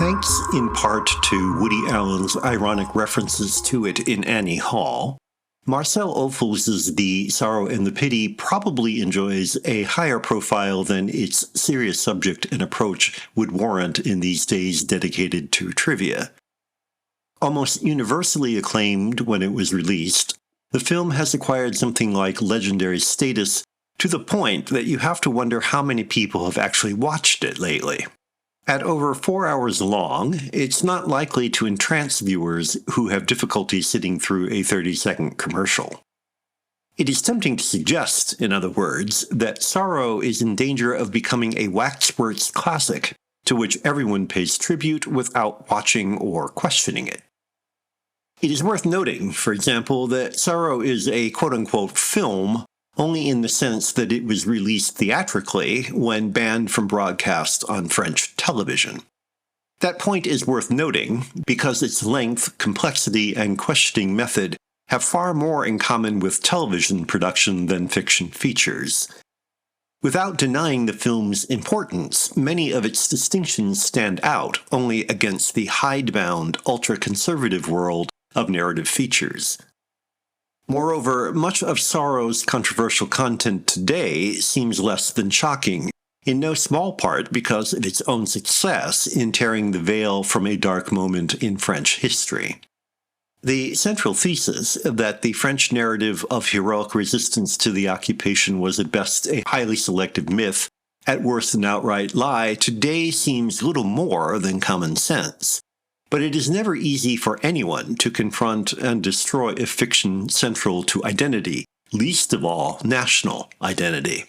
Thanks in part to Woody Allen's ironic references to it in Annie Hall, Marcel Ophuls' The Sorrow and the Pity probably enjoys a higher profile than its serious subject and approach would warrant in these days dedicated to trivia. Almost universally acclaimed when it was released, the film has acquired something like legendary status to the point that you have to wonder how many people have actually watched it lately. At over 4 hours long, it's not likely to entrance viewers who have difficulty sitting through a 30-second commercial. It is tempting to suggest, in other words, that Sorrow is in danger of becoming a waxworks classic to which everyone pays tribute without watching or questioning it. It is worth noting, for example, that Sorrow is a quote-unquote film only in the sense that it was released theatrically when banned from broadcast on French television. That point is worth noting because its length, complexity, and questioning method have far more in common with television production than fiction features. Without denying the film's importance, many of its distinctions stand out only against the hidebound, ultra-conservative world of narrative features. Moreover, much of Sorrow's controversial content today seems less than shocking, in no small part because of its own success in tearing the veil from a dark moment in French history. The central thesis that the French narrative of heroic resistance to the occupation was at best a highly selective myth, at worst an outright lie, today seems little more than common sense. But it is never easy for anyone to confront and destroy a fiction central to identity, least of all national identity.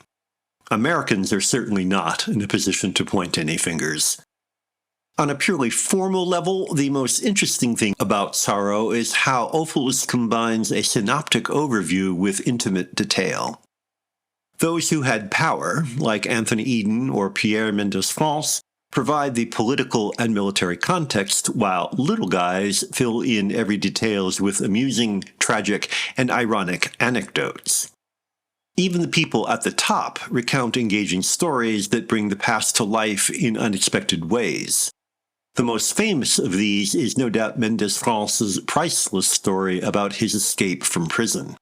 Americans are certainly not in a position to point any fingers. On a purely formal level, the most interesting thing about Sorrow is how Ophuls combines a synoptic overview with intimate detail. Those who had power, like Anthony Eden or Pierre Mendès-France, provide the political and military context, while little guys fill in every details with amusing, tragic, and ironic anecdotes. Even the people at the top recount engaging stories that bring the past to life in unexpected ways. The most famous of these is no doubt Mendès-France's priceless story about his escape from prison.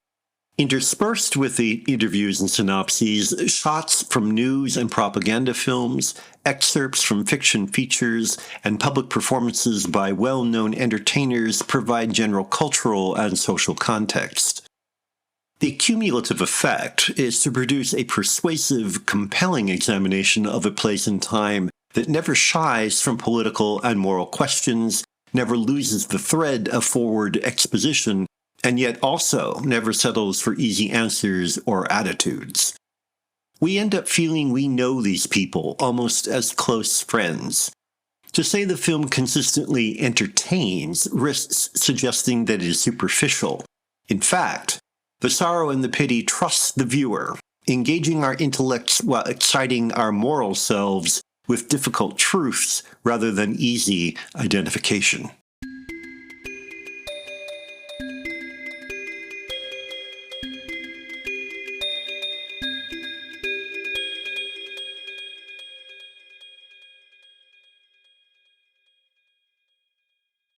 Interspersed with the interviews and synopses, shots from news and propaganda films, excerpts from fiction features, and public performances by well-known entertainers provide general cultural and social context. The cumulative effect is to produce a persuasive, compelling examination of a place and time that never shies from political and moral questions, never loses the thread of forward exposition, and yet also never settles for easy answers or attitudes. We end up feeling we know these people almost as close friends. To say the film consistently entertains risks suggesting that it is superficial. In fact, The Sorrow and the Pity trusts the viewer, engaging our intellects while exciting our moral selves with difficult truths rather than easy identification.